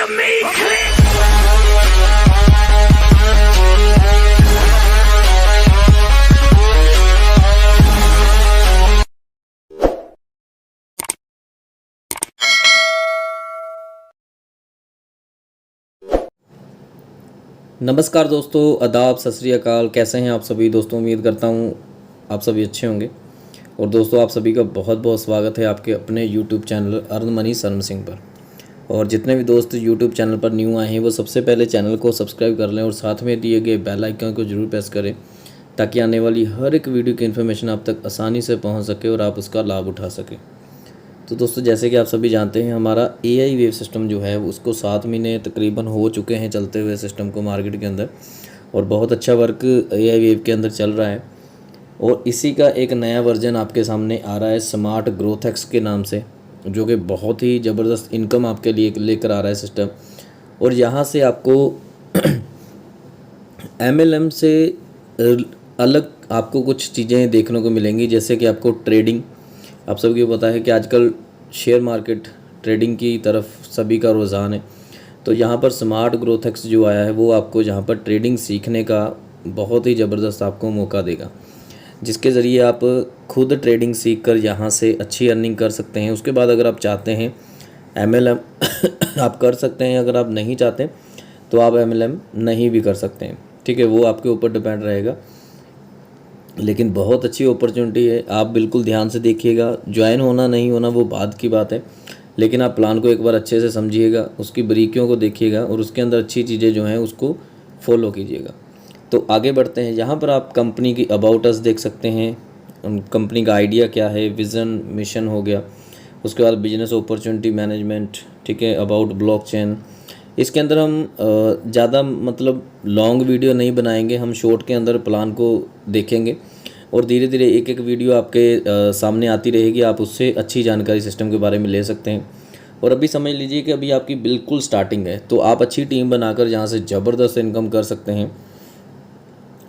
of me, click. नमस्कार दोस्तों, आदाब, सत श्री अकाल। कैसे हैं आप सभी दोस्तों? उम्मीद करता हूं आप सभी अच्छे होंगे। और दोस्तों, आप सभी का बहुत बहुत स्वागत है आपके अपने YouTube चैनल अर्न मनी शर्म सिंह पर। और जितने भी दोस्त YouTube चैनल पर न्यू आए हैं वो सबसे पहले चैनल को सब्सक्राइब कर लें और साथ में दिए गए बेल आइकन को जरूर प्रेस करें ताकि आने वाली हर एक वीडियो की इन्फॉर्मेशन आप तक आसानी से पहुँच सके और आप उसका लाभ उठा सकें। तो दोस्तों, जैसे कि आप सभी जानते हैं, हमारा AI वेव सिस्टम जो है उसको 7 महीने तकरीबन हो चुके हैं चलते हुए सिस्टम को मार्केट के अंदर, और बहुत अच्छा वर्क AI वेव के अंदर चल रहा है। और इसी का एक नया वर्जन आपके सामने आ रहा है स्मार्ट ग्रोथ एक्स के नाम से, जो कि बहुत ही ज़बरदस्त इनकम आपके लिए लेकर आ रहा है सिस्टम। और यहाँ से आपको MLM से अलग आपको कुछ चीज़ें देखने को मिलेंगी, जैसे कि आपको ट्रेडिंग। आप सबको पता है कि आजकल शेयर मार्केट ट्रेडिंग की तरफ सभी का रुझान है। तो यहाँ पर स्मार्ट ग्रोथ एक्स जो आया है वो आपको यहाँ पर ट्रेडिंग सीखने का बहुत ही ज़बरदस्त आपको मौका देगा, जिसके ज़रिए आप खुद ट्रेडिंग सीख कर यहाँ से अच्छी अर्निंग कर सकते हैं। उसके बाद अगर आप चाहते हैं MLM आप कर सकते हैं, अगर आप नहीं चाहते तो आप MLM नहीं भी कर सकते हैं। ठीक है, वो आपके ऊपर डिपेंड रहेगा, लेकिन बहुत अच्छी अपॉर्चुनिटी है। आप बिल्कुल ध्यान से देखिएगा। ज्वाइन होना नहीं होना वो बाद की बात है, लेकिन आप प्लान को एक बार अच्छे से समझिएगा, उसकी बारीकियों को देखिएगा और उसके अंदर अच्छी चीज़ें जो हैं उसको फॉलो कीजिएगा। तो आगे बढ़ते हैं। यहाँ पर आप कंपनी की अबाउट अस देख सकते हैं, कंपनी का आइडिया क्या है, विज़न मिशन हो गया। उसके बाद बिजनेस अपॉर्चुनिटी मैनेजमेंट, ठीक है, अबाउट ब्लॉकचेन। इसके अंदर हम ज़्यादा मतलब लॉन्ग वीडियो नहीं बनाएंगे, हम शॉर्ट के अंदर प्लान को देखेंगे और धीरे धीरे एक एक वीडियो आपके सामने आती रहेगी। आप उससे अच्छी जानकारी सिस्टम के बारे में ले सकते हैं। और अभी समझ लीजिए कि अभी आपकी बिल्कुल स्टार्टिंग है, तो आप अच्छी टीम बनाकर यहाँ से ज़बरदस्त इनकम कर सकते हैं।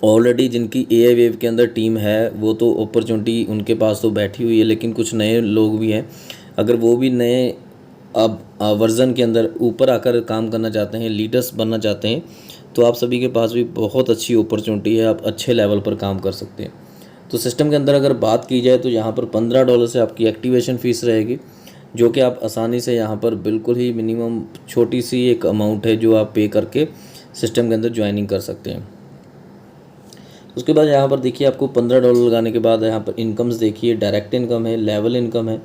ऑलरेडी जिनकी AI वेव के अंदर टीम है वो तो अपॉर्चुनिटी उनके पास तो बैठी हुई है, लेकिन कुछ नए लोग भी हैं। अगर वो भी नए अब वर्जन के अंदर ऊपर आकर काम करना चाहते हैं, लीडर्स बनना चाहते हैं, तो आप सभी के पास भी बहुत अच्छी अपॉर्चुनिटी है। आप अच्छे लेवल पर काम कर सकते हैं। तो सिस्टम के अंदर अगर बात की जाए तो यहाँ पर $15 से आपकी एक्टिवेशन फ़ीस रहेगी, जो कि आप आसानी से यहाँ पर बिल्कुल ही मिनिमम छोटी सी एक अमाउंट है जो आप पे करके सिस्टम के अंदर ज्वाइनिंग कर सकते हैं। उसके बाद यहाँ पर देखिए, आपको $15 लगाने के बाद यहाँ पर इनकम्स देखिए। डायरेक्ट इनकम है, लेवल इनकम है,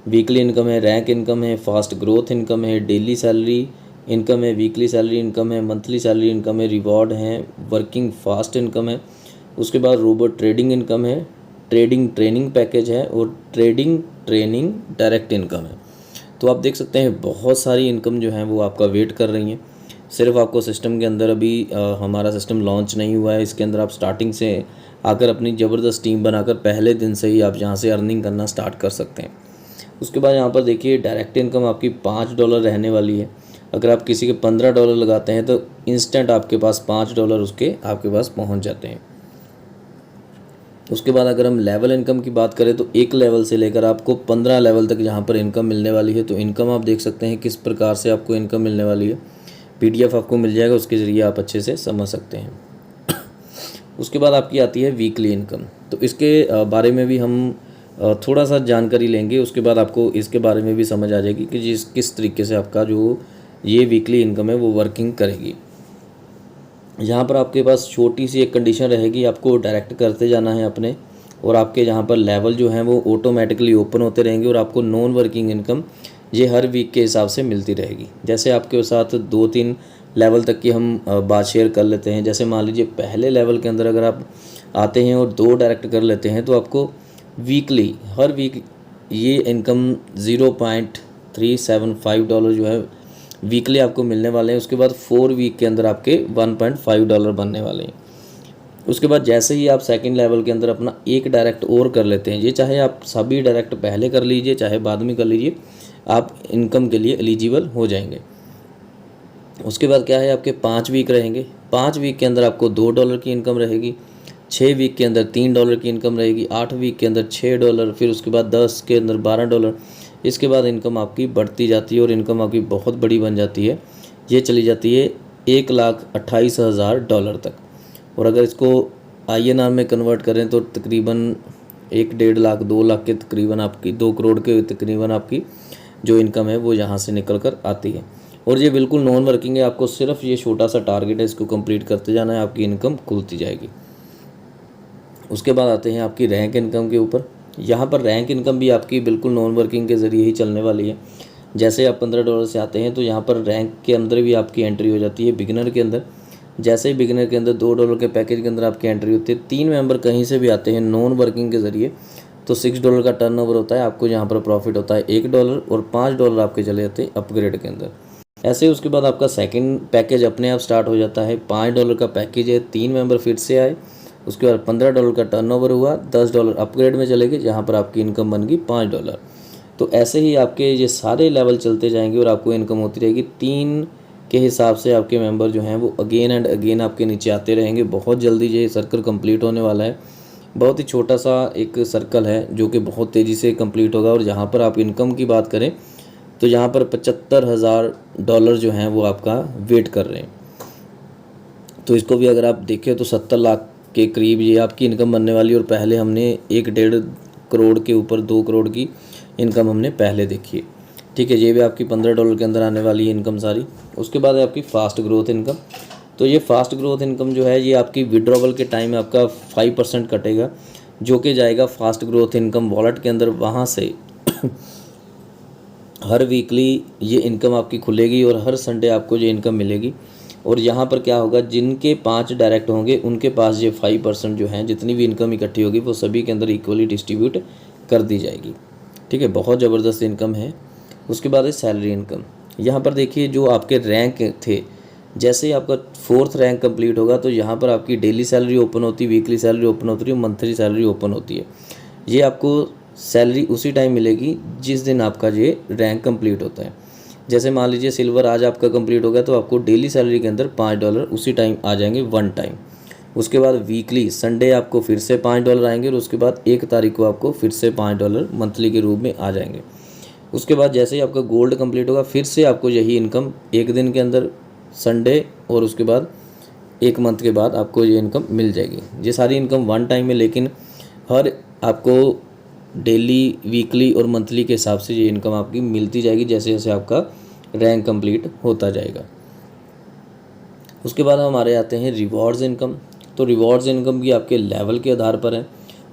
वीकली इनकम है, रैंक इनकम है, फास्ट ग्रोथ इनकम है, डेली सैलरी इनकम है, वीकली सैलरी इनकम है, मंथली सैलरी इनकम है, रिवॉर्ड है, वर्किंग फास्ट इनकम है। उसके बाद रोबोट ट्रेडिंग इनकम है, ट्रेडिंग ट्रेनिंग पैकेज है और ट्रेडिंग ट्रेनिंग डायरेक्ट इनकम है। तो आप देख सकते हैं बहुत सारी इनकम जो है वो आपका वेट कर रही हैं। सिर्फ आपको सिस्टम के अंदर अभी हमारा सिस्टम लॉन्च नहीं हुआ है, इसके अंदर आप स्टार्टिंग से आकर अपनी ज़बरदस्त टीम बनाकर पहले दिन से ही आप यहाँ से अर्निंग करना स्टार्ट कर सकते हैं। उसके बाद यहाँ पर देखिए, डायरेक्ट इनकम आपकी $5 रहने वाली है। अगर आप किसी के $15 लगाते हैं तो इंस्टेंट आपके पास $5 उसके आपके पास पहुँच जाते हैं। उसके बाद अगर हम लेवल इनकम की बात करें तो एक लेवल से लेकर आपको 15 लेवल तक यहाँ पर इनकम मिलने वाली है। तो इनकम आप देख सकते हैं किस प्रकार से आपको इनकम मिलने वाली है। PDF आपको मिल जाएगा, उसके ज़रिए आप अच्छे से समझ सकते हैं। उसके बाद आपकी आती है वीकली इनकम। तो इसके बारे में भी हम थोड़ा सा जानकारी लेंगे। उसके बाद आपको इसके बारे में भी समझ आ जाएगी कि किस तरीके से आपका जो ये वीकली इनकम है वो वर्किंग करेगी। यहाँ पर आपके पास छोटी सी एक कंडीशन रहेगी, आपको डायरेक्ट करते जाना है अपने, और आपके यहाँ पर लेवल जो हैं वो ऑटोमेटिकली ओपन होते रहेंगे और आपको नॉन वर्किंग इनकम ये हर वीक के हिसाब से मिलती रहेगी। जैसे आपके साथ 2-3 लेवल तक की हम बात शेयर कर लेते हैं। जैसे मान लीजिए पहले लेवल के अंदर अगर आप आते हैं और 2 डायरेक्ट कर लेते हैं तो आपको वीकली हर वीक ये इनकम $0.375 जो है वीकली आपको मिलने वाले हैं। उसके बाद 4 वीक के अंदर आपके $1.5 बनने वाले हैं। उसके बाद जैसे ही आप सेकंड लेवल के अंदर अपना एक डायरेक्ट और कर लेते हैं, ये चाहे आप सभी डायरेक्ट पहले कर लीजिए चाहे बाद में कर लीजिए, आप इनकम के लिए एलिजिबल हो जाएंगे। उसके बाद क्या है, आपके 5 वीक रहेंगे। 5 वीक के अंदर आपको $2 की इनकम रहेगी, 6 वीक के अंदर $3 की इनकम रहेगी, 8 वीक के अंदर $6, फिर उसके बाद 10 के अंदर $12। इसके बाद इनकम आपकी बढ़ती जाती है और इनकम आपकी बहुत बड़ी बन जाती है। ये चली जाती है $1,28,000 तक। और अगर इसको INR में कन्वर्ट करें तो तकरीबन 1-1.5 लाख 2 लाख के तकरीबन आपकी 2 करोड़ के तकरीबन आपकी जो इनकम है वो यहाँ से निकल कर आती है। और ये बिल्कुल नॉन वर्किंग है, आपको सिर्फ ये छोटा सा टारगेट है, इसको कंप्लीट करते जाना है, आपकी इनकम खुलती जाएगी। उसके बाद आते हैं आपकी रैंक इनकम के ऊपर। यहाँ पर रैंक इनकम भी आपकी बिल्कुल नॉन वर्किंग के ज़रिए ही चलने वाली है। जैसे आप $15 से आते हैं तो यहाँ पर रैंक के अंदर भी आपकी एंट्री हो जाती है बिगिनर के अंदर। जैसे ही बिगिनर के अंदर $2 के पैकेज के अंदर आपकी एंट्री होती है, 3 मेंबर कहीं से भी आते हैं नॉन वर्किंग के ज़रिए तो $6 का टर्नओवर होता है, आपको यहाँ पर प्रॉफिट होता है $1 और $5 आपके चले जाते हैं अपग्रेड के अंदर। ऐसे ही उसके बाद आपका सेकंड पैकेज अपने आप स्टार्ट हो जाता है। $5 का पैकेज है, 3 मेंबर फिर से आए, उसके बाद $15 का टर्नओवर हुआ, $10 अपग्रेड में चले गए, जहाँ पर आपकी इनकम बन गई $5। तो ऐसे ही आपके ये सारे लेवल चलते जाएंगे और आपको इनकम होती रहेगी। 3 के हिसाब से आपके मेंबर जो हैं वो अगेन एंड अगेन आपके नीचे आते रहेंगे। बहुत जल्दी ये सर्कल कंप्लीट होने वाला है। बहुत ही छोटा सा एक सर्कल है जो कि बहुत तेज़ी से कंप्लीट होगा। और यहाँ पर आप इनकम की बात करें तो यहाँ पर $75,000 जो हैं वो आपका वेट कर रहे हैं। तो इसको भी अगर आप देखें तो 70 लाख के करीब ये आपकी इनकम बनने वाली है। और पहले हमने 1-1.5 करोड़ के ऊपर 2 करोड़ की इनकम हमने पहले देखी है। ठीक है, ये भी आपकी $15 के अंदर आने वाली है इनकम सारी। उसके बाद है आपकी फ़ास्ट ग्रोथ इनकम। तो ये फ़ास्ट ग्रोथ इनकम जो है ये आपकी विड्रॉवल के टाइम आपका 5% कटेगा, जो कि जाएगा फास्ट ग्रोथ इनकम वॉलेट के अंदर। वहाँ से हर वीकली ये इनकम आपकी खुलेगी और हर संडे आपको ये इनकम मिलेगी। और यहाँ पर क्या होगा, जिनके 5 डायरेक्ट होंगे उनके पास ये 5% जो है जितनी भी इनकम इकट्ठी होगी वो सभी के अंदर इक्वली डिस्ट्रीब्यूट कर दी जाएगी। ठीक है, बहुत ज़बरदस्त इनकम है। उसके बाद है सैलरी इनकम। यहाँ पर देखिए जो आपके रैंक थे, जैसे ही आपका 4th रैंक कंप्लीट होगा तो यहाँ पर आपकी डेली सैलरी ओपन होती है, वीकली सैलरी ओपन होती है, मंथली सैलरी ओपन होती है। ये आपको सैलरी उसी टाइम मिलेगी जिस दिन आपका ये रैंक कंप्लीट होता है। जैसे मान लीजिए सिल्वर आज आपका कंप्लीट हो गया तो आपको डेली सैलरी के अंदर $5 उसी टाइम आ जाएंगे, वन टाइम। उसके बाद वीकली संडे आपको फिर से $5 आएंगे और उसके बाद 1 तारीख को आपको फिर से $5 मंथली के रूप में आ जाएंगे। उसके बाद जैसे ही आपका गोल्ड कंप्लीट होगा फिर से आपको यही इनकम 1 दिन के अंदर संडे और उसके बाद 1 मंथ के बाद आपको ये इनकम मिल जाएगी। ये सारी इनकम वन टाइम में, लेकिन हर आपको डेली, वीकली और मंथली के हिसाब से ये इनकम आपकी मिलती जाएगी जैसे जैसे आपका रैंक कंप्लीट होता जाएगा। उसके बाद हमारे आते हैं रिवॉर्ड्स इनकम। तो रिवॉर्ड्स इनकम भी आपके लेवल के आधार पर है।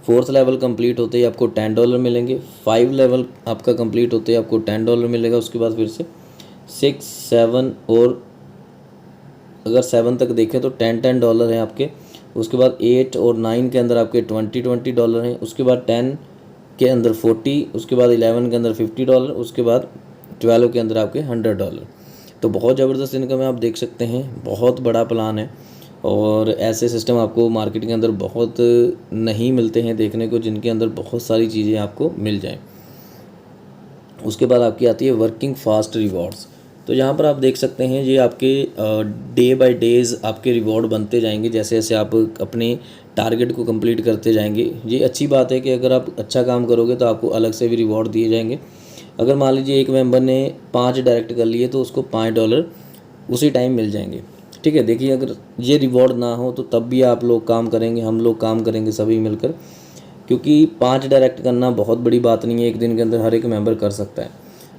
4th लेवल कंप्लीट होते ही आपको $10 मिलेंगे। 5 लेवल आपका कंप्लीट होते ही आपको $10 मिलेगा। उसके बाद फिर से 6, 7 और अगर 7 तक देखें तो $10 हैं आपके। उसके बाद 8 और 9 के अंदर आपके $20 हैं। उसके बाद 10 के अंदर 40, उसके बाद 11 के अंदर $50, उसके बाद 12 के अंदर आपके $100। तो बहुत ज़बरदस्त इनकम है, आप देख सकते हैं, बहुत बड़ा प्लान है। और ऐसे सिस्टम आपको मार्केट के अंदर बहुत नहीं मिलते हैं देखने को, जिनके अंदर बहुत सारी चीज़ें आपको मिल जाएं। उसके बाद आपकी आती है वर्किंग फास्ट रिवॉर्ड्स। तो यहाँ पर आप देख सकते हैं ये आपके डे बाय डेज़ आपके रिवॉर्ड बनते जाएंगे जैसे जैसे आप अपने टारगेट को कंप्लीट करते जाएंगे। ये अच्छी बात है कि अगर आप अच्छा काम करोगे तो आपको अलग से भी रिवॉर्ड दिए जाएंगे। अगर मान लीजिए एक मेंबर ने 5 डायरेक्ट कर लिए तो उसको $5 उसी टाइम मिल जाएंगे। ठीक है, देखिए अगर ये रिवॉर्ड ना हो तो तब भी आप लोग काम करेंगे, हम लोग काम करेंगे सभी मिलकर, क्योंकि 5 डायरेक्ट करना बहुत बड़ी बात नहीं है, एक दिन के अंदर हर एक मेंबर कर सकता है।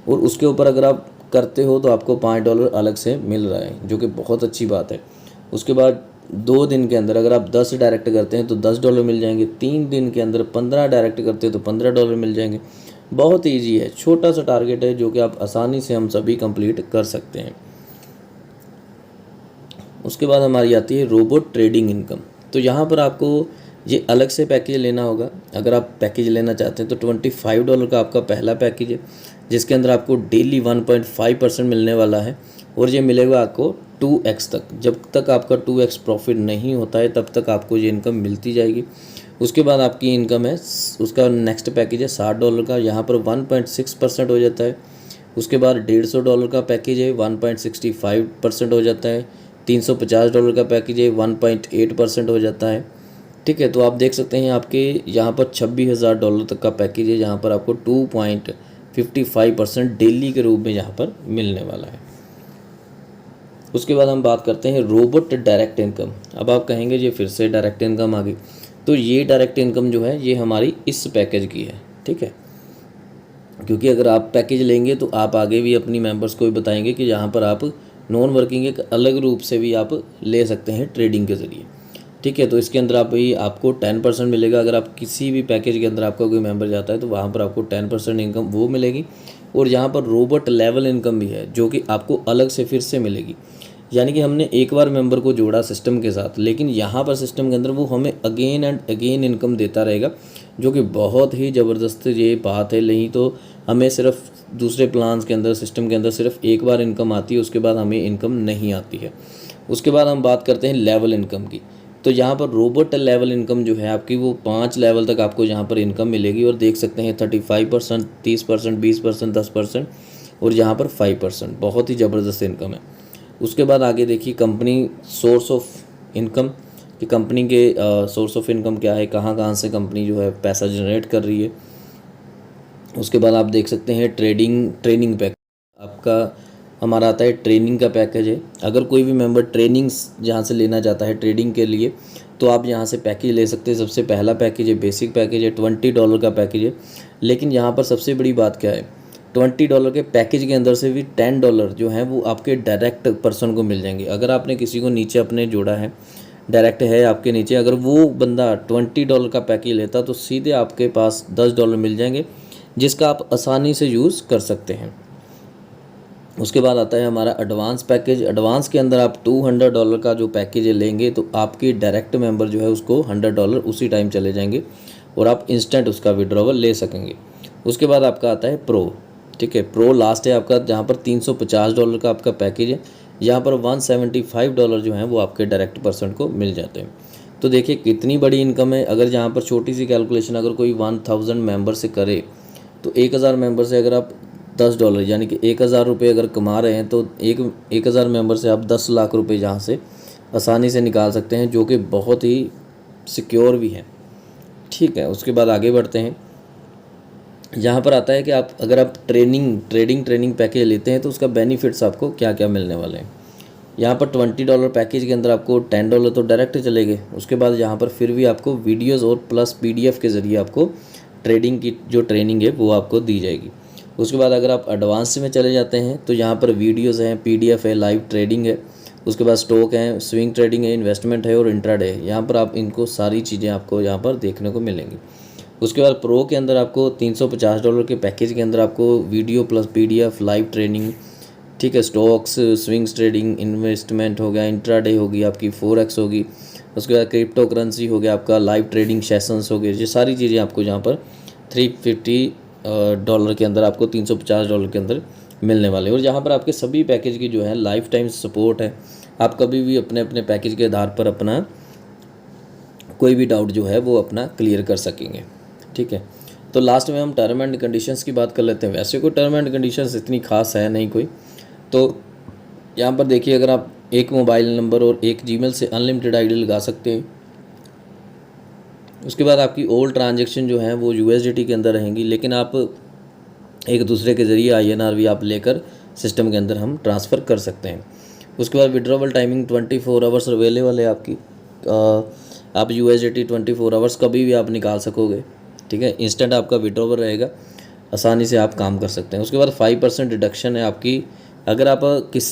और उसके ऊपर अगर आप करते हो तो आपको $5 अलग से मिल रहा है, जो कि बहुत अच्छी बात है। उसके बाद 2 दिन के अंदर अगर आप 10 डायरेक्ट करते हैं तो $10 मिल जाएंगे। 3 दिन के अंदर 15 डायरेक्ट करते हैं तो $15 मिल जाएंगे। बहुत ईजी है, छोटा सा टारगेट है जो कि आप आसानी से हम सभी कंप्लीट कर सकते हैं। उसके बाद हमारी आती है रोबोट ट्रेडिंग इनकम। तो यहाँ पर आपको ये अलग से पैकेज लेना होगा। अगर आप पैकेज लेना चाहते हैं तो $25 का आपका पहला पैकेज है, जिसके अंदर आपको डेली 1.5% मिलने वाला है। और ये मिलेगा आपको 2x तक। जब तक आपका 2x प्रॉफिट नहीं होता है तब तक आपको ये इनकम मिलती जाएगी। उसके बाद आपकी इनकम है, उसका नेक्स्ट पैकेज है $60 का, यहाँ पर 1.6% हो जाता है। उसके बाद $150 का पैकेज है, 1.65% हो जाता है। $350 का पैकेज है, 1.8% हो जाता है। ठीक है, तो आप देख सकते हैं आपके यहाँ पर $26,000 तक का पैकेज है, जहाँ पर आपको 2.55% डेली के रूप में यहाँ पर मिलने वाला है। उसके बाद हम बात करते हैं रोबोट डायरेक्ट इनकम। अब आप कहेंगे ये फिर से डायरेक्ट इनकम आ गई, तो ये डायरेक्ट इनकम जो है ये हमारी इस पैकेज की है, ठीक है। क्योंकि अगर आप पैकेज लेंगे तो आप आगे भी अपनी मेंबर्स को भी बताएंगे कि यहाँ पर आप नॉन वर्किंग एक अलग रूप से भी आप ले सकते हैं ट्रेडिंग के ज़रिए, ठीक है। तो इसके अंदर आपको 10% मिलेगा। अगर आप किसी भी पैकेज के अंदर आपका कोई मेंबर जाता है तो वहाँ पर आपको 10% इनकम वो मिलेगी। और यहाँ पर रोबोट लेवल इनकम भी है जो कि आपको अलग से फिर से मिलेगी। यानी कि हमने एक बार मेंबर को जोड़ा सिस्टम के साथ, लेकिन यहाँ पर सिस्टम के अंदर वो हमें अगेन एंड अगेन इनकम देता रहेगा, जो कि बहुत ही ज़बरदस्त ये बात है। नहीं तो हमें सिर्फ दूसरे प्लान्स के अंदर सिस्टम के अंदर सिर्फ एक बार इनकम आती है, उसके बाद हमें इनकम नहीं आती है। उसके बाद हम बात करते हैं लेवल इनकम की। तो यहाँ पर रोबोट लेवल इनकम जो है आपकी वो 5 लेवल तक आपको यहाँ पर इनकम मिलेगी। और देख सकते हैं 35%, 30%, 20%, 10% और यहाँ पर 5%, बहुत ही ज़बरदस्त इनकम है। उसके बाद आगे देखिए कंपनी सोर्स ऑफ इनकम कि कंपनी के सोर्स ऑफ इनकम क्या है, कहाँ कहाँ से कंपनी जो है पैसा जनरेट कर रही है। उसके बाद आप देख सकते हैं ट्रेनिंग पैकेज आपका हमारा आता है, ट्रेनिंग का पैकेज है। अगर कोई भी मेंबर ट्रेनिंग्स जहाँ से लेना चाहता है ट्रेडिंग के लिए तो आप यहाँ से पैकेज ले सकते हैं। सबसे पहला पैकेज है बेसिक पैकेज है, $20 का पैकेज है। लेकिन यहाँ पर सबसे बड़ी बात क्या है, $20 के पैकेज के अंदर से भी $10 जो है वो आपके डायरेक्ट पर्सन को मिल जाएंगे। अगर आपने किसी को नीचे अपने जोड़ा है, डायरेक्ट है आपके नीचे, अगर वो बंदा $20 का पैकेज लेता तो सीधे आपके पास $10 मिल जाएंगे, जिसका आप आसानी से यूज़ कर सकते हैं। उसके बाद आता है हमारा एडवांस पैकेज। एडवांस के अंदर आप $200 का जो पैकेज लेंगे तो आपकी डायरेक्ट मेंबर जो है उसको $100 उसी टाइम चले जाएंगे और आप इंस्टेंट उसका विड्रॉवल ले सकेंगे। उसके बाद आपका आता है प्रो, ठीक है। प्रो लास्ट है आपका, जहाँ पर $350 का आपका पैकेज है। यहाँ पर $175 जो है वो आपके डायरेक्ट पर्सन को मिल जाते हैं। तो देखिए कितनी बड़ी इनकम है। अगर यहाँ पर छोटी सी कैलकुलेशन अगर कोई 1000 मेंबर से करे तो 1000 मेंबर से अगर आप $10 यानी कि 1000 रुपये अगर कमा रहे हैं तो 1000 मेंबर से आप 10 लाख रुपए यहाँ से आसानी से निकाल सकते हैं, जो कि बहुत ही सिक्योर भी है, ठीक है। उसके बाद आगे बढ़ते हैं। यहाँ पर आता है कि अगर आप ट्रेडिंग पैकेज लेते हैं तो उसका बेनिफिट्स आपको क्या क्या मिलने वाले हैं। यहाँ पर $20 पैकेज के अंदर आपको $10 तो डायरेक्ट चलेंगे। उसके बाद यहाँ पर फिर भी आपको वीडियोज़ और प्लस PDF के ज़रिए आपको ट्रेडिंग की जो ट्रेनिंग है वो आपको दी जाएगी। उसके बाद अगर आप एडवांस में चले जाते हैं तो यहाँ पर वीडियोज़ हैं, PDF है, लाइव ट्रेडिंग है। उसके बाद स्टॉक है, स्विंग ट्रेडिंग है, इन्वेस्टमेंट है और इंट्राडे है। यहाँ पर आप इनको सारी चीज़ें आपको यहाँ पर देखने को मिलेंगी। उसके बाद प्रो के अंदर आपको $350 के पैकेज के अंदर आपको video plus PDF live training, ठीक है, स्टॉक्स, स्विंग्स ट्रेडिंग, इन्वेस्टमेंट हो गया, इंट्राडे होगी आपकी, फॉरेक्स होगी। उसके बाद क्रिप्टो करेंसी हो गया आपका, लाइव ट्रेडिंग सेशंस हो गए। ये सारी चीज़ें आपको यहाँ पर $350 के अंदर आपको $350 के अंदर मिलने वाले। और यहाँ पर आपके सभी पैकेज की जो है लाइफ टाइम सपोर्ट है। आप कभी भी अपने अपने पैकेज के आधार पर अपना कोई भी डाउट जो है वो अपना क्लियर कर सकेंगे, ठीक है। तो लास्ट में हम टर्म एंड कंडीशंस की बात कर लेते हैं। वैसे कोई टर्म एंड कंडीशंस इतनी खास है नहीं कोई। तो यहाँ पर देखिए अगर आप एक मोबाइल नंबर और एक जीमेल से अनलिमिटेड आईडी लगा सकते हैं। उसके बाद आपकी ऑल ट्रांजैक्शन जो है वो USDT के अंदर रहेंगी, लेकिन आप एक दूसरे के ज़रिए INR भी आप लेकर सिस्टम के अंदर हम ट्रांसफ़र कर सकते हैं। उसके बाद विड्रॉवल टाइमिंग 24 आवर्स अवेलेबल है आपकी। आप USDT 24 आवर्स कभी भी आप निकाल सकोगे, ठीक है। इंस्टेंट आपका विड्रॉवल रहेगा, आसानी से आप काम कर सकते हैं। उसके बाद 5% डिडक्शन है आपकी। अगर आप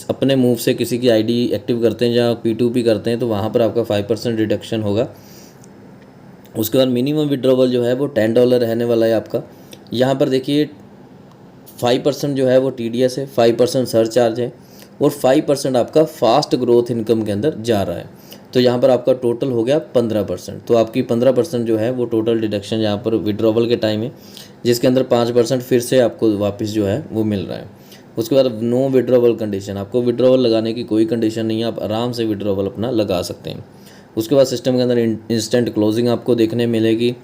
अपने मूव से किसी की ID एक्टिव करते हैं या P2P करते हैं तो वहाँ पर आपका 5% डिडक्शन होगा। उसके बाद मिनिमम विड्रॉवल जो है वो $10 रहने वाला है आपका। यहाँ पर देखिए 5% जो है वो TDS है, 5% सरचार्ज है और 5% आपका फास्ट ग्रोथ इनकम के अंदर जा रहा है। तो यहाँ पर आपका टोटल हो गया 15%। तो आपकी 15% जो है वो टोटल डिडक्शन यहाँ पर विड्रॉवल के टाइम है, जिसके अंदर 5% फिर से आपको वापस जो है वो मिल रहा है। उसके बाद नो विड्रॉवल कंडीशन, आपको विड्रॉवल लगाने की कोई कंडीशन नहीं है, आप आराम से विड्रॉवल अपना लगा सकते हैं। उसके बाद सिस्टम के अंदर इंस्टेंट क्लोजिंग आपको देखने मिलेगी।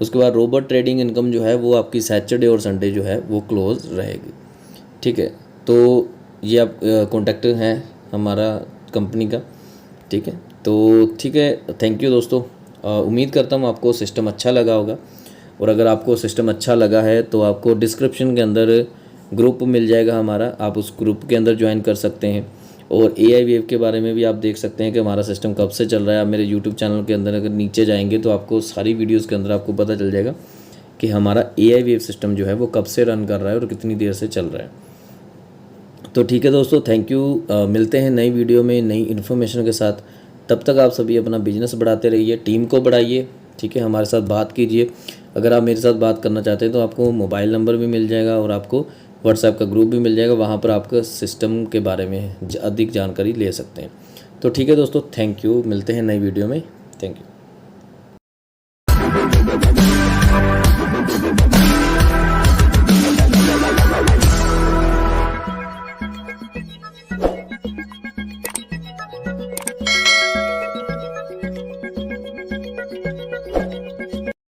उसके बाद रोबोट ट्रेडिंग इनकम जो है वो आपकी सैटरडे और संडे जो है वो क्लोज रहेगी, ठीक है। तो ये आप कॉन्टैक्ट है हमारा कंपनी का, ठीक है। तो ठीक है, थैंक यू दोस्तों। उम्मीद करता हूँ आपको सिस्टम अच्छा लगा होगा। और अगर आपको सिस्टम अच्छा लगा है तो आपको डिस्क्रिप्शन के अंदर ग्रुप मिल जाएगा हमारा, आप उस ग्रुप के अंदर ज्वाइन कर सकते हैं। और AI वेव के बारे में भी आप देख सकते हैं कि हमारा सिस्टम कब से चल रहा है। आप मेरे YouTube चैनल के अंदर अगर नीचे जाएंगे तो आपको सारी वीडियोज़ के अंदर आपको पता चल जाएगा कि हमारा AI वेव सिस्टम जो है वो कब से रन कर रहा है और कितनी देर से चल रहा है। तो ठीक है दोस्तों, थैंक यू। मिलते हैं नई वीडियो में नई इन्फॉर्मेशन के साथ। तब तक आप सभी अपना बिजनेस बढ़ाते रहिए, टीम को बढ़ाइए, ठीक है, हमारे साथ बात कीजिए। अगर आप मेरे साथ बात करना चाहते हैं तो आपको मोबाइल नंबर भी मिल जाएगा और आपको व्हाट्सएप का ग्रुप भी मिल जाएगा, वहाँ पर आपका सिस्टम के बारे में अधिक जानकारी ले सकते हैं। तो ठीक है दोस्तों, थैंक यू। मिलते हैं नई वीडियो में। Thank you.